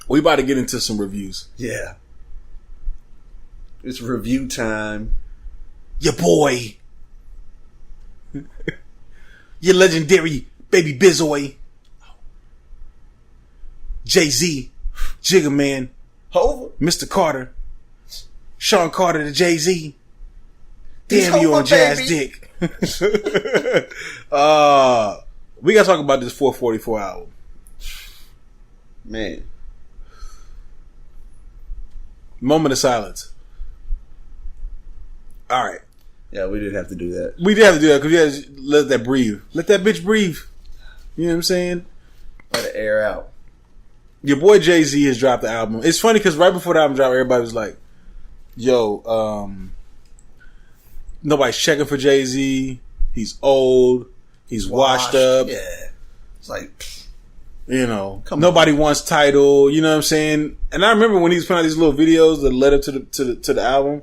We about to get into some reviews. Yeah. It's review time. Your boy. Your legendary Baby Bizoy. Jay-Z. Jigga Man. Hova. Mr. Carter. Sean Carter to Jay-Z. Damn you on Jazz Dick. We gotta talk about this 444 album. Man. Moment of silence. Alright. Yeah, we did have to do that. We did have to do that because we had to let that breathe. Let that bitch breathe. You know what I'm saying? Let it air out. Your boy Jay-Z has dropped the album. It's funny because right before the album dropped, everybody was like, yo, nobody's checking for Jay-Z. He's old. He's washed up. Yeah. It's like, you know, nobody wants Tidal. You know what I'm saying? And I remember when he was putting out these little videos that led up to the album,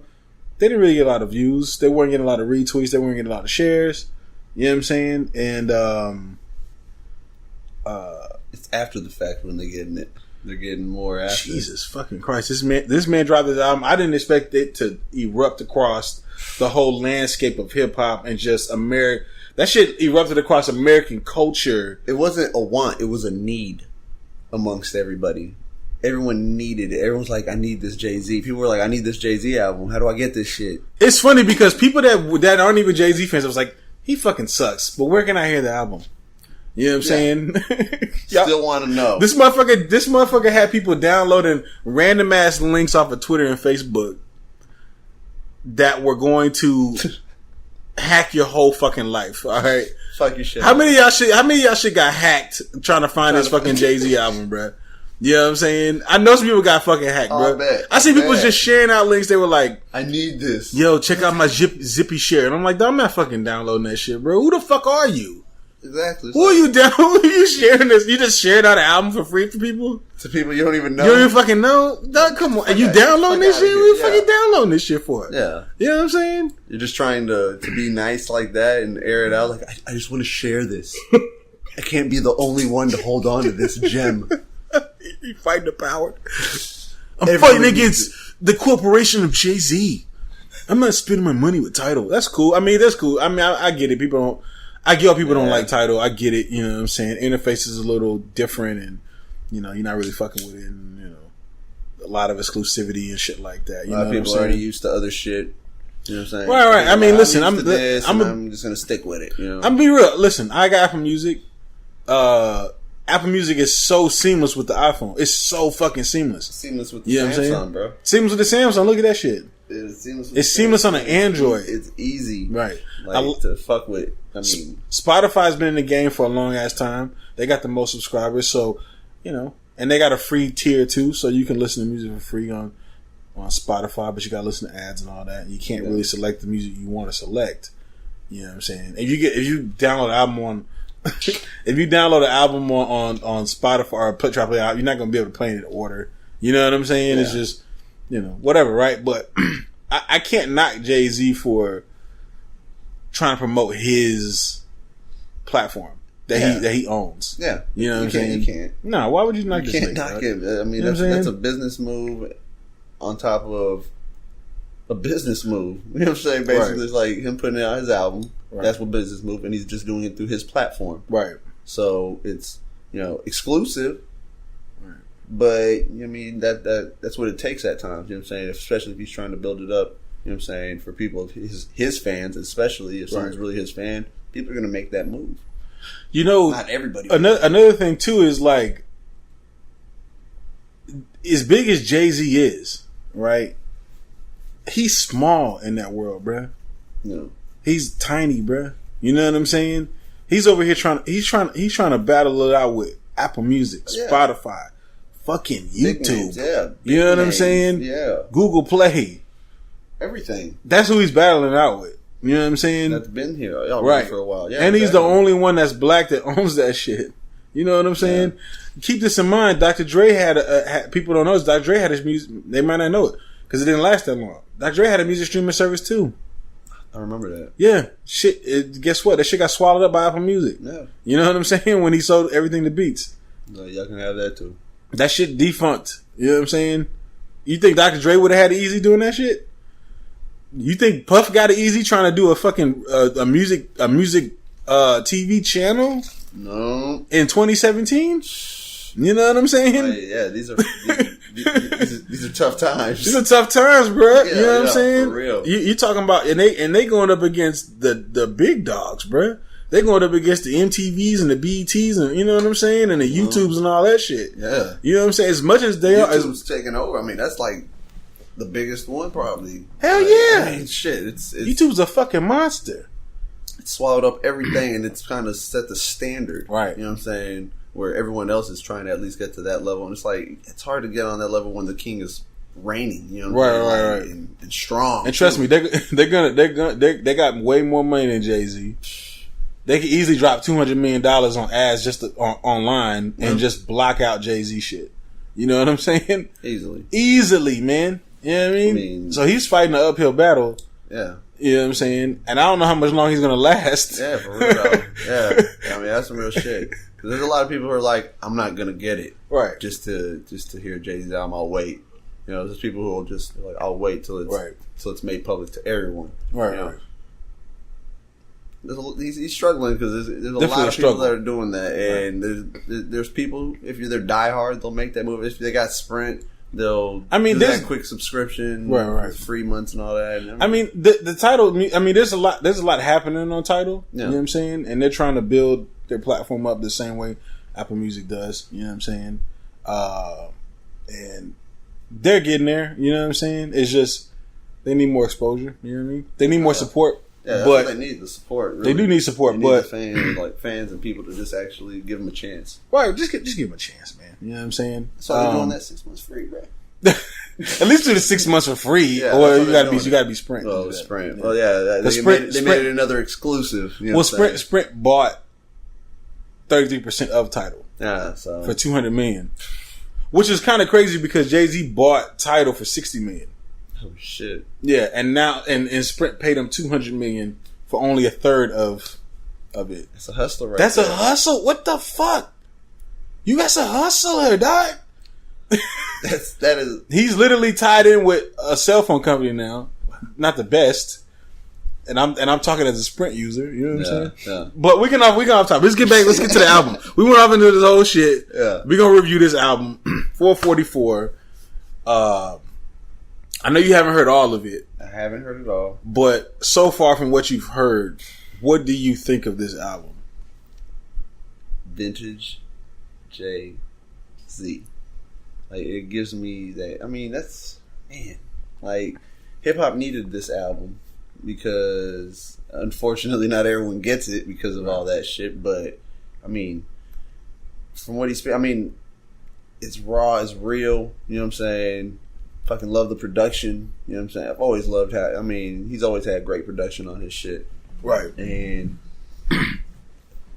they didn't really get a lot of views. They weren't getting a lot of retweets. They weren't getting a lot of shares. You know what I'm saying? And it's after the fact when they're getting it. They're getting more after. Jesus fucking Christ. This man dropped this album. I didn't expect it to erupt across the whole landscape of hip hop and just America. That shit erupted across American culture. It wasn't a want, it was a need amongst everybody. Everyone needed it. Everyone's like, I need this Jay-Z. People were like, I need this Jay-Z album. How do I get this shit? It's funny because people that aren't even Jay-Z fans, I was like, he fucking sucks. But where can I hear the album? You know what I'm saying? Still want to know. This motherfucker had people downloading random ass links off of Twitter and Facebook that were going to hack your whole fucking life. All right, fuck your shit. How many of y'all shit got hacked trying to find this fucking Jay-Z album, bro? You know what I'm saying? I know some people got fucking hacked, bro. I see people just sharing out links. They were like, I need this. Yo, check out my Zippy share. And I'm like, I'm not fucking downloading that shit, bro. Who the fuck are you? Exactly. Who are you Who are you sharing this? You just sharing out an album for free for people? To people you don't even know? You don't even fucking know? Dog, come on. Are you downloading this shit? What are you fucking downloading this shit for? Yeah. You know what I'm saying? You're just trying to be nice like that and air it out. Like, I just want to share this. I can't be the only one to hold on to this gem. You fighting the power. I'm fighting against the corporation of Jay-Z. I'm not spending my money with Tidal. That's cool. I mean, that's cool. I mean, I get it. I get why people don't like Tidal. I get it. You know what I'm saying? Interface is a little different and, you know, you're not really fucking with it. And, you know, a lot of exclusivity and shit like that. You know a lot of people are already used to other shit. You know what I'm saying? Right. I mean, listen, I'm just going to stick with it. You know? I'm be real. Listen, I got Apple Music. Apple Music is so seamless with the iPhone. It's so fucking seamless. Seamless with the Samsung, bro. Seamless with the Samsung. Look at that shit. It's seamless on an Android. It's easy. Right. To fuck with. I mean, Spotify's been in the game for a long ass time. They got the most subscribers, so, you know, and they got a free tier too, so you can listen to music for free on Spotify, but you gotta listen to ads and all that. You can't really select the music you want to select. You know what I'm saying? If you download an album on on Spotify or play out, you're not gonna be able to play it in order. You know what I'm saying? Yeah. It's just, you know, whatever, right? But I can't knock Jay-Z for trying to promote his platform that he owns. Yeah, you know what I'm saying? You can't. No, why would you knock? You can't knock it. I mean, that's a business move on top of a business move. You know what I'm saying? Basically, It's like him putting out his album. Right. That's what business move, and he's just doing it through his platform. Right. So it's, you know, exclusive. Right. But I mean that's what it takes at times. You know what I'm saying? Especially if he's trying to build it up. You know what I'm saying? For people of his fans, especially if someone's really his fan, people are going to make that move. You know, not everybody. Another thing too is like, as big as Jay-Z is, right? He's small in that world, bruh. No. He's tiny, bruh. You know what I'm saying? He's over here trying to battle it out with Apple Music, Spotify, fucking YouTube. Names, you know what I'm saying? Yeah. Google Play. Everything. That's who he's battling out with. You know what I'm saying? That's been here right for a while. Yeah, and he's the only one that's black that owns that shit. You know what I'm saying? Yeah. Keep this in mind. Dr. Dre had people don't know this. Dr. Dre had his music. They might not know it because it didn't last that long. Dr. Dre had a music streaming service too. I remember that. Yeah. Shit. Guess what? That shit got swallowed up by Apple Music. Yeah. You know what I'm saying? When he sold everything to Beats. No, y'all can have that too. That shit defunct. You know what I'm saying? You think Dr. Dre would have had it easy doing that shit? You think Puff got it easy trying to do a fucking a music TV channel? No. In 2017? You know what I'm saying? Yeah, these are tough times. These are tough times, bro. Yeah, you know what I'm saying? For real. You talking about and they going up against the big dogs, bro. They going up against the MTVs and the BETs and you know what I'm saying, and the YouTubes and all that shit. Yeah, you know what I'm saying. As much as they YouTube's taking over. I mean, that's like the biggest one, probably. Hell yeah! I mean, shit. It's YouTube's a fucking monster. It swallowed up everything, and it's kind of set the standard, right? You know what I'm saying? Where everyone else is trying to at least get to that level, and it's like it's hard to get on that level when the king is reigning. You know what I'm saying? Right. And strong. And trust me, they got way more money than Jay-Z. They could easily drop $200 million on ads just online and just block out Jay-Z shit. You know what I'm saying? Easily, man. You know what I mean? So he's fighting an uphill battle. Yeah. You know what I'm saying? And I don't know how much longer he's going to last. Yeah, for real. Yeah. I mean, that's some real shit. Because there's a lot of people who are like, I'm not going to get it. Right. Just to hear Jay-Z's album, I'll wait. You know, there's people who will just, like, I'll wait till it's made public to everyone. Right, you know? right. He's struggling because there's a lot of people that are doing that, and there's people, if they're diehard, they'll make that move. If they got Sprint, they'll do that quick subscription, with free months and all that. And I mean, the Tidal. I mean, there's a lot happening on Tidal. You know what I'm saying? And they're trying to build their platform up the same way Apple Music does. You know what I'm saying? And they're getting there. You know what I'm saying? It's just they need more exposure. You know what I mean? They need more support. Yeah, that's what they need, the support. Really. They do need support, but fans and people to just actually give them a chance. Right, just give them a chance, man. You know what I'm saying? So they're doing that 6 months free, bro. At least do the 6 months for free, or you gotta be Sprint. Oh, Sprint. Well, yeah, they made it another exclusive. You know Sprint bought 33% of Tidal. Yeah, so for $200 million, which is kind of crazy because Jay-Z bought Tidal for $60 million. Oh shit! Yeah, and now and Sprint paid him $200 million for only a third of it. That's a hustle, right? That's a hustle. What the fuck? You got a hustler, dog. that is. He's literally tied in with a cell phone company now. Not the best, and I'm talking as a Sprint user. You know what I'm saying? Yeah. But we can off top. Let's get to the album. We went off into this whole shit. Yeah. We're gonna review this album. 444. I know you haven't heard all of it. I haven't heard it all. But so far from what you've heard, what do you think of this album? Vintage Jay-Z. Like, it gives me that. I mean, that's, man. Like, hip hop needed this album because, unfortunately, not everyone gets it because of all that shit. But, I mean, from what he's, I mean, it's raw, it's real. You know what I'm saying? Fucking love the production. You know what I'm saying? I've always loved how, I mean, he's always had great production on his shit. Right. And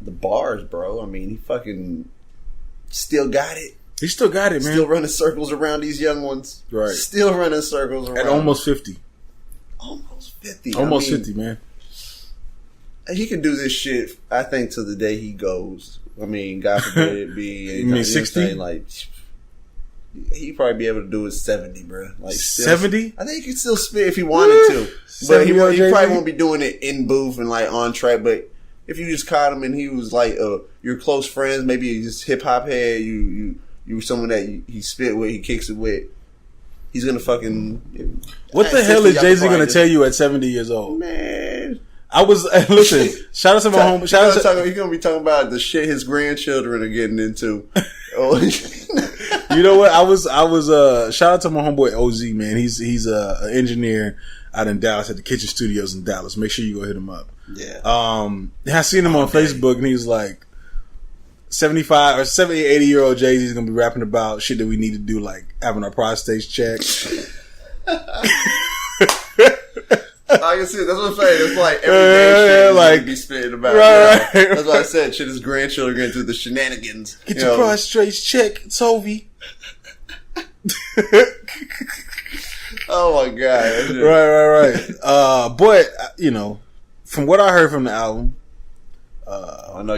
the bars, bro. I mean, he fucking still got it. He still got it, man. Still running circles around these young ones. Right. Still running circles around. At almost 50. Almost 50. Almost 50, man. He can do this shit, I think, till the day he goes. I mean, God forbid it be. You mean 60? Like, he'd probably be able to do it 70, bro. Like 70? I think he could still spit if he wanted to. But he probably won't be doing it in booth and like on track. But if you just caught him and he was like your close friends, maybe you just hip hop head, you were someone that he spit with, he kicks it with, he's gonna fucking. What the hell is Jay-Z gonna tell you at 70 years old? Man. I was listen. Shout out to my home. He's gonna be talking about the shit his grandchildren are getting into. You know what? I was. Shout out to my homeboy OZ, man. He's an engineer out in Dallas at the Kitchen Studios in Dallas. Make sure you go hit him up. Yeah. I seen him on Facebook, and he was like, 75 or 70, 80-year-old Jay-Z is gonna be rapping about shit that we need to do, like having our prostates checked. I can see it. That's what I'm saying. It's like everyday shit like be spitting about. Right. You know? That's why I said shit. His grandchildren getting through the shenanigans. Get your prostrates checked, Toby. Oh my god! Right. But you know, from what I heard from the album, I know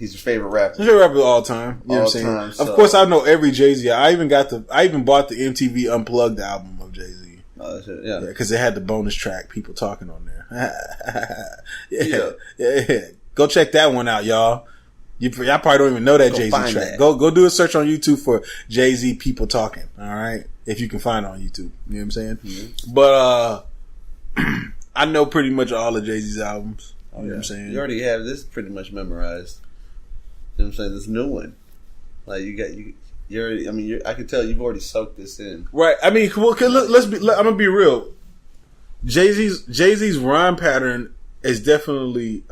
He's your favorite rapper. He's your rapper of all time. You know what I'm saying? Of course, I know every Jay-Z. I even bought the MTV Unplugged album of Jay-Z. Oh, shit, yeah. Because it had the bonus track, people talking on there. yeah. Go check that one out, y'all. Y'all probably don't even know that Jay-Z track. That. Go do a search on YouTube for Jay-Z people talking. All right, if you can find it on YouTube. You know what I'm saying? Mm-hmm. But I know pretty much all of Jay-Z's albums. You know what I'm saying? You already have this pretty much memorized. You know what I'm saying? This new one, like you're already. I mean, I can tell you've already soaked this in. Right. I mean, well, I'm gonna be real. Jay-Z's rhyme pattern is definitely.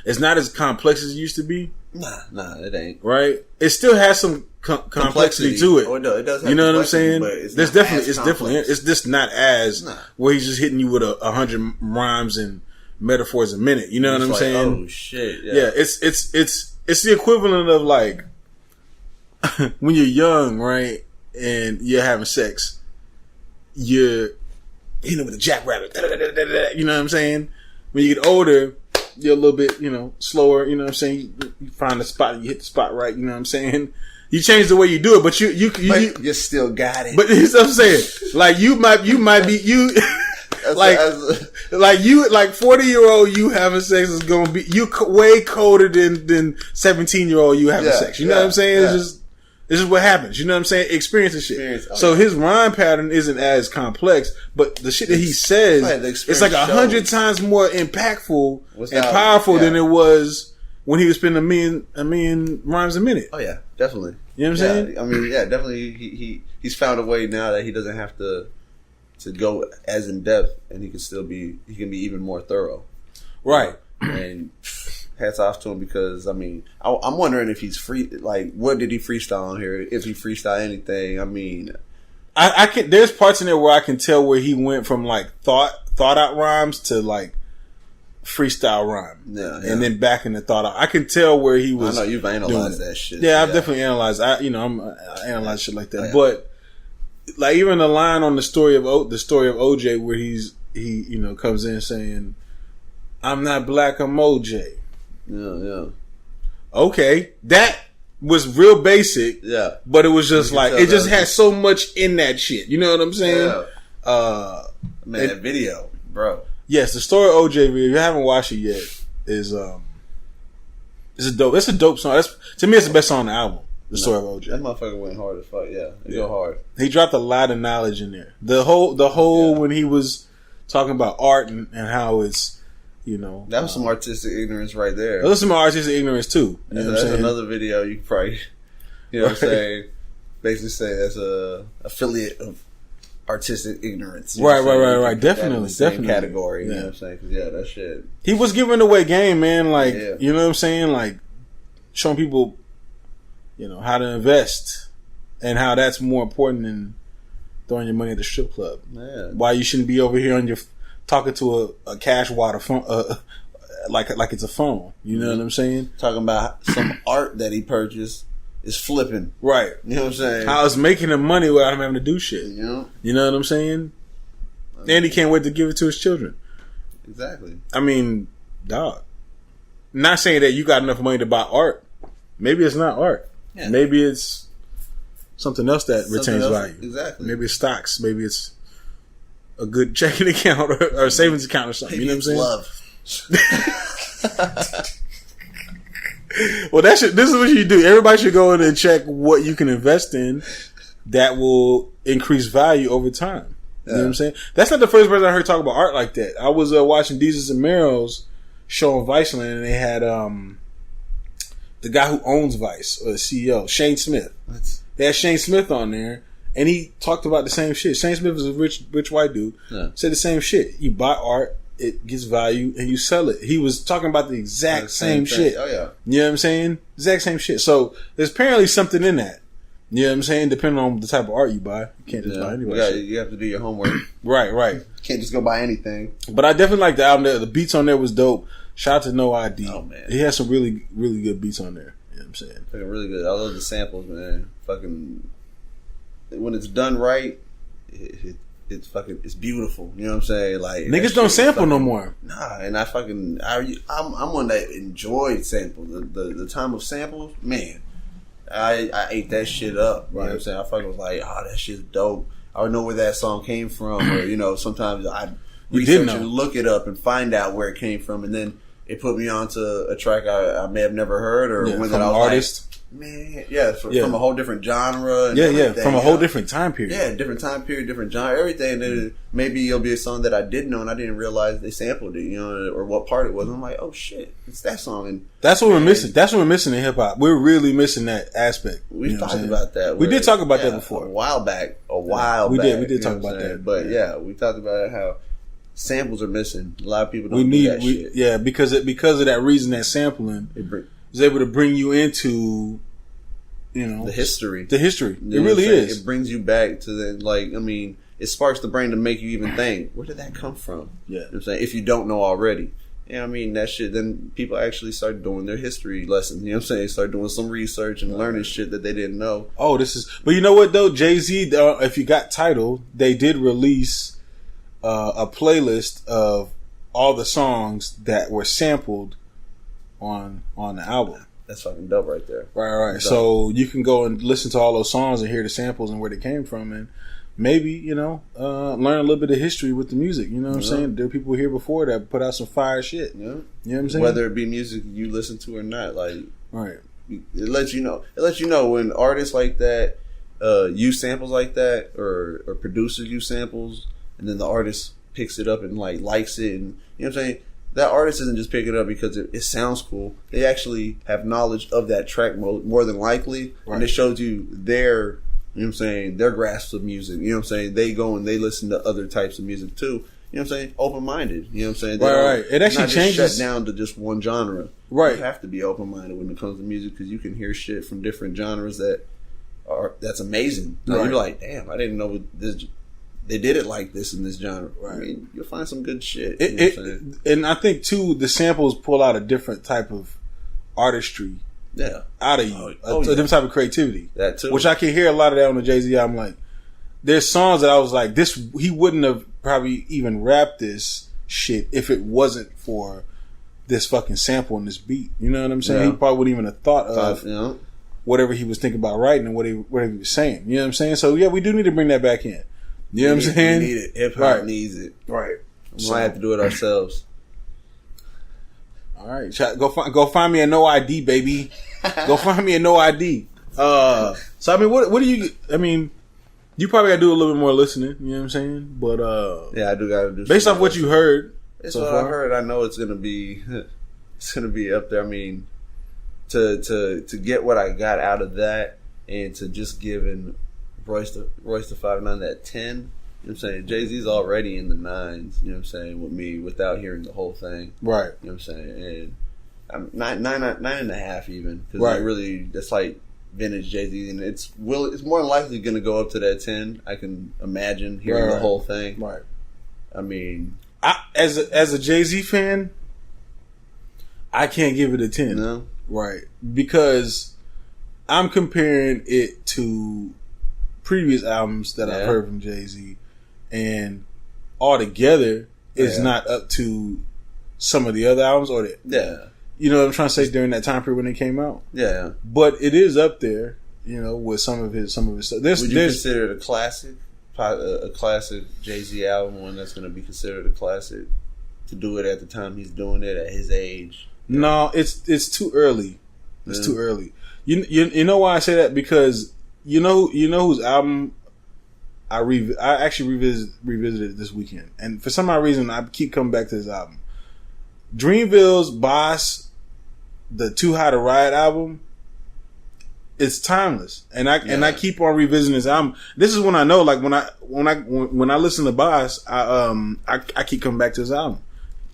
It's not as complex as it used to be. Nah, it ain't. Right? It still has some complexity to it. Oh, no, it does have, you know what I'm saying? But it's just not as where he's just hitting you with 100 rhymes and metaphors a minute. You know what I'm saying? Oh shit! Yeah, it's the equivalent of like when you're young, right, and you're having sex, you're hitting with a jackrabbit. You know what I'm saying? When you get older, you're a little bit, slower. You know what I'm saying? You find the spot, and you hit the spot right. You know what I'm saying? You change the way you do it, but you still got it. But that's what I'm saying. Like you might be you. like 40-year-old you having sex is gonna be way colder than 17-year-old you having sex. You know what I'm saying? It's just what happens. You know what I'm saying? Experience and shit. So his rhyme pattern isn't as complex, but the shit that he says, it's like 100 times more impactful and powerful than it was when he was spending a million rhymes a minute. Oh yeah, definitely. You know what I'm saying? I mean, yeah, definitely. He's found a way now that he doesn't have to go as in depth, and he can be even more thorough. Right. And hats off to him, because I mean, I'm wondering if he's free. Like, what did he freestyle on here? If he freestyle anything, I mean, I can. There's parts in there where I can tell where he went from like thought out rhymes to like freestyle rhyme, and then back in the thought out. I can tell where he was. I know you've analyzed that shit. Yeah, I've definitely analyzed. I analyze shit like that, but like even the line on the story of OJ where he comes in saying, "I'm not black, I'm OJ." Yeah. Okay, that was real basic. Yeah, but it was just like it just had so much in that shit. You know what I'm saying? Yeah. That video, bro. Yes, the story of OJ video. If you haven't watched it yet, is it's a dope song. To me, it's the best song on the album. The story of OJ. That motherfucker went hard as fuck. Yeah, it go hard. He dropped a lot of knowledge in there. The whole when he was talking about art and how it's. That was some artistic ignorance right there. That was some artistic ignorance too. That's another video you can probably, what I'm saying, basically say that's a affiliate of artistic ignorance. Right. Definitely. Category. You know what I'm saying? 'Cause, that shit. He was giving away game, man. Like, you know what I'm saying? Like, showing people, how to invest and how that's more important than throwing your money at the strip club. Man. Why you shouldn't be over here on your talking to a cash water phone, like it's a phone. You know what I'm saying? Talking about some art that he purchased is flipping. Right. You know what I'm saying? How it's making him money without him having to do shit. You know what I'm saying? And he can't wait to give it to his children. Exactly. I mean, dog. Not saying that you got enough money to buy art. Maybe it's not art. Yeah. Maybe it's something else that retains value. Exactly. Maybe it's stocks. Maybe it's a good checking account or a savings account or something. Maybe, you know what I'm saying? Love. Well, this is what you do. Everybody should go in and check what you can invest in that will increase value over time. You know what I'm saying? That's not the first person I heard talk about art like that. I was watching Deezus and Mero's show on Viceland, and they had the guy who owns Vice, or the CEO, Shane Smith. They had Shane Smith on there. And he talked about the same shit. Shane Smith is a rich white dude. Yeah. Said the same shit. You buy art, it gets value, and you sell it. He was talking about the exact same shit. Oh, yeah. You know what I'm saying? Exact same shit. So there's apparently something in that. You know what I'm saying? Depending on the type of art you buy. You can't just buy anybody. You have to do your homework. Right. You can't just go buy anything. But I definitely like the album there. The beats on there was dope. Shout out to No ID. Oh, man. He had some really, really good beats on there. You know what I'm saying? Fucking really good. I love the samples, man. Fucking... When it's done right, it's beautiful. You know what I'm saying? Like niggas don't sample no more. Nah, and I'm one that enjoyed samples. The time of samples, man. I ate that shit up. You know what I'm saying? I fucking was like, oh, that shit's dope. I would know where that song came from, or sometimes I research and look it up and find out where it came from, and then it put me onto a track I may have never heard, or one that I was artist. From a whole different genre. And from a whole different time period. Yeah, different time period, different genre, everything. And then maybe it'll be a song that I didn't know and I didn't realize they sampled it, or what part it was. And I'm like, oh shit, it's that song. And that's what we're missing. That's what we're missing in hip hop. We're really missing that aspect. We've talked about that. We did talk about that before. A while back. We did talk about that. But we talked about how samples are missing. A lot of people don't do that shit. Yeah, because of that reason, that sampling is able to bring you into, the history. The history. It really is. It brings you back to it sparks the brain to make you even think, where did that come from? Yeah. You know what I'm saying? If you don't know already. That shit, then people actually start doing their history lessons. You know what I'm saying? Start doing some research and learning shit that they didn't know. Oh, but you know what though? Jay-Z, if you got Tidal, they did release a playlist of all the songs that were sampled on the album. That's fucking dope right there. Right. So you can go and listen to all those songs and hear the samples and where they came from, and maybe, learn a little bit of history with the music. You know what I'm saying? There were people here before that put out some fire shit. Yeah. You know what I'm saying? Whether it be music you listen to or not, right. It lets you know. It lets you know when artists like that use samples like that, or producers use samples, and then the artist picks it up and likes it, and you know what I'm saying? That artist isn't just picking it up because it sounds cool. They actually have knowledge of that track more than likely, and it shows you their, you know what I'm saying, their grasp of music. You know what I'm saying? They go and they listen to other types of music too. You know what I'm saying? Open-minded. You know what I'm saying? Right. It actually changes. Shut down to just one genre. Right. You have to be open-minded when it comes to music, because you can hear shit from different genres that's amazing. You're like, damn, I didn't know this. They did it like this in this genre. Right. I mean, you'll find some good shit. And I think too, the samples pull out a different type of artistry. Yeah. Out of you, a different type of creativity. That too. Which I can hear a lot of that on the Jay-Z album. Like, there's songs that I was like, he wouldn't have probably even rapped this shit if it wasn't for this fucking sample and this beat. You know what I'm saying? Yeah. He probably wouldn't even have thought of whatever he was thinking about writing and whatever he was saying. You know what I'm saying? So yeah, we do need to bring that back in. You know what I'm saying? We need it. Hip hop needs it. Right. We might have to do it ourselves. All right. Go find me a no ID, baby. Go find me a no ID. So I mean, what do you? I mean, you probably got to do a little bit more listening. You know what I'm saying? But yeah, I do got to do. Based off what you heard, it's what I heard. I know it's gonna be up there. I mean, to get what I got out of that, and to just giving Royce the 5'9" that 10. You know what I'm saying? Jay-Z's already in the 9s, you know what I'm saying, with me, without hearing the whole thing. Right. You know what I'm saying? And I'm 9.5 even. Because that's like vintage Jay-Z. And it's more than likely going to go up to that 10. I can imagine hearing the whole thing. Right. I mean, as a Jay-Z fan, I can't give it a 10. No. Right. Because I'm comparing it to previous albums that I've heard from Jay-Z, and altogether it's not up to some of the other albums, you know what I'm trying to say, during that time period when it came out. Yeah, but it is up there, with some of his stuff. Would you consider it a classic Jay-Z album, one that's going to be considered a classic, to do it at the time he's doing it at his age? No, it's too early. It's too early. You know why I say that? Because you know whose album I actually revisited this weekend, and for some odd reason I keep coming back to this album. Dreamville's Boss, the Too High to Ride album. It's timeless, and I keep on revisiting this album. This is when I know, like when I listen to Boss, I keep coming back to this album.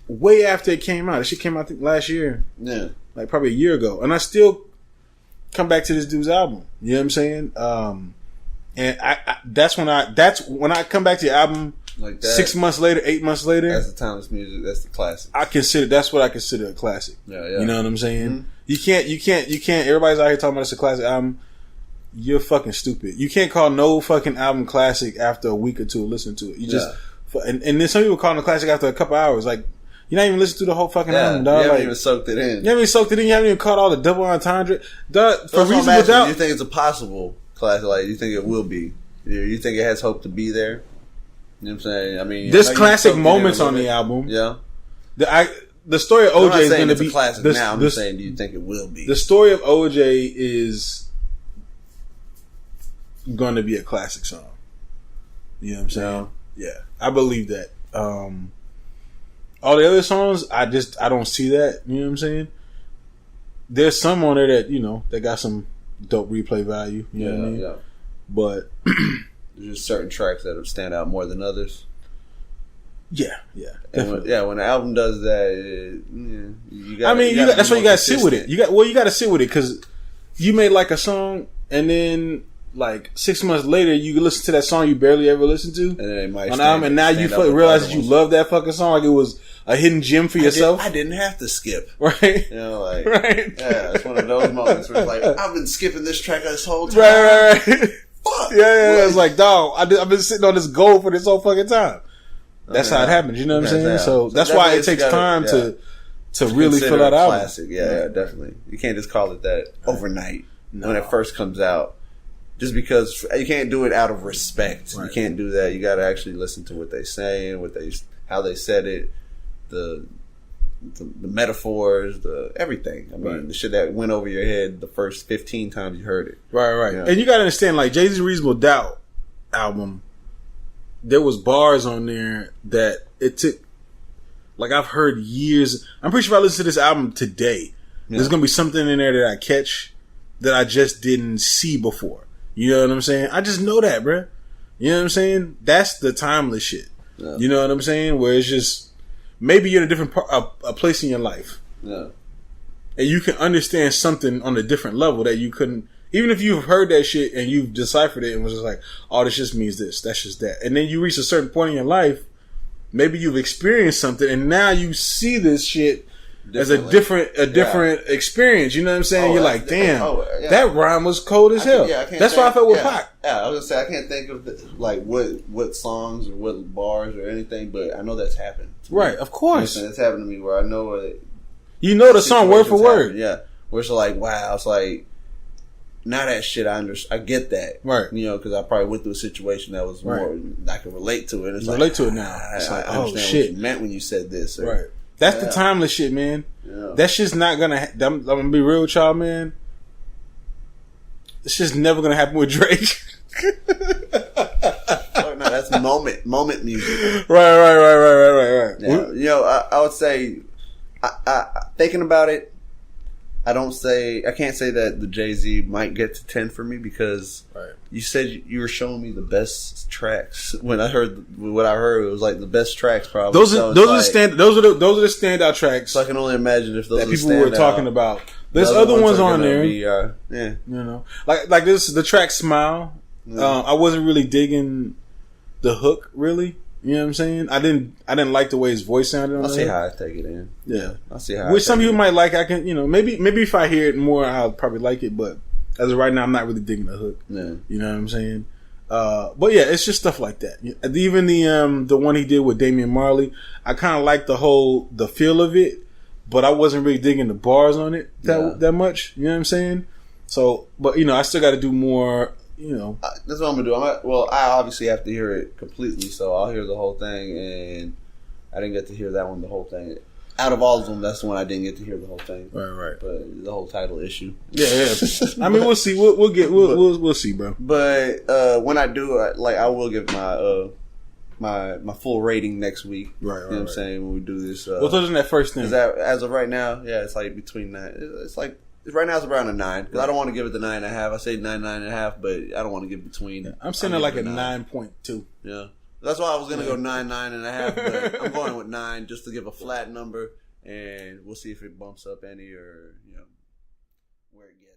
Way after it came out, it shit came out I think last year. Yeah, like probably a year ago, and I still come back to this dude's album. You know what I'm saying? And that's when I come back to your album like that, 6 months later, 8 months later. That's the timeless music. That's the classic. That's what I consider a classic. Yeah. You know what I'm saying? Mm-hmm. You can't. Everybody's out here talking about it's a classic album. you're fucking stupid. You can't call no fucking album classic after a week or two of listening to it. You just and then some people call it a classic after a couple hours. Like you're not even listening to the whole fucking album, dog. You haven't like, even soaked it in. You haven't even soaked it in. You haven't even caught all the double entendre. For reasonable doubt, you think it's a possible classic? Like you think it will be? You think it has hope to be there? You know what I'm saying? I mean, there's classic moments on the album. Yeah. The story of OJ is going to be a classic now. I'm just saying, do you think it will be? The story of OJ is going to be a classic song. You know what I'm saying? Yeah, I believe that. All the other songs, I don't see that. You know what I'm saying? There's some on there that that got some dope replay value. You know what I mean? Yeah. But there's just certain tracks that stand out more than others. Yeah. When the album does that, you got. That's why you got to sit with it. You got to sit with it because you may like a song and then like 6 months later you listen to that song you barely ever listened to, and then it might and now you realize that you love that fucking song like it was a hidden gem for yourself. I didn't have to skip, right? Right. Yeah, it's one of those moments where it's like I've been skipping this track this whole time. Right. Fuck. Yeah. It's like, dog, I've been sitting on this gold for this whole fucking time. That's how it happens. You know what I'm saying? So that's why it takes time to really fill that out. Classic, definitely. You can't just call it that overnight when it first comes out. Just because you can't do it out of respect. Right. You can't do that. You got to actually listen to what they saying, how they said it, the metaphors, the everything. I mean, the shit that went over your head the first 15 times you heard it. Right. Yeah. And you got to understand, like Jay-Z's Reasonable Doubt album, there was bars on there that it took. Like I've heard years. I'm pretty sure if I listen to this album today, there's gonna be something in there that I catch that I just didn't see before. You know what I'm saying? I just know that, bruh. You know what I'm saying? That's the timeless shit. Yeah. You know what I'm saying? Where it's just maybe you're in a different a place in your life, and you can understand something on a different level that you couldn't. Even if you've heard that shit and you've deciphered it and was just like, oh, this just means this, that's just that. And then you reach a certain point in your life, maybe you've experienced something and now you see this shit as a different experience. You know what I'm saying? You're like, damn, that rhyme was cold as hell. That's why I felt with Pac. Yeah, I was going to say, I can't think of what songs or what bars or anything, but I know that's happened. Right, of course. It's happened to me where I know you know the song word for word. Yeah, where it's like, wow, it's like, now that shit, I get that, right? You know, because I probably went through a situation that was more I can relate to it. It's relate to it now. It's I understand what you meant when you said this, right? That's the timeless shit, man. Yeah. That shit's not gonna. I'm gonna be real with y'all, man. It's just never gonna happen with Drake. Oh, no, that's moment music. Right. Yeah, you know, I would say, thinking about it. I can't say that the Jay-Z might get to 10 for me because you said you were showing me the best tracks. When I heard what I heard, it was like the best tracks probably. Those are the standout tracks. So I can only imagine if those that people were talking about. There's other ones on there. You know, like this, the track "Smile." I wasn't really digging the hook, really. You know what I'm saying? I didn't like the way his voice sounded. I'll see how I take it in. Yeah, I'll see how. Which some people might like. I can, maybe if I hear it more, I'll probably like it. But as of right now, I'm not really digging the hook. Yeah, you know what I'm saying? But yeah, it's just stuff like that. Even the one he did with Damian Marley, I kind of like the feel of it, but I wasn't really digging the bars on it that much. You know what I'm saying? So, but I still got to do more. That's what I'm gonna do. I obviously have to hear it completely, so I'll hear the whole thing. And I didn't get to hear that one, the whole thing. Out of all of them, that's the one I didn't get to hear the whole thing. Right. But the whole title issue. Yeah. I mean, we'll see. We'll see, bro. But when I do, I will give my full rating next week. Right. You know what I'm saying? When we do this. What's in that first thing? As of right now, it's like between that. It's like. Right now it's around a 9 because I don't want to give it the 9.5. I say 9.5, but I don't want to give between. Yeah, I'm sitting at like a 9.2. Yeah, that's why I was gonna go 9.5, but I'm going with 9 just to give a flat number, and we'll see if it bumps up any or where it gets.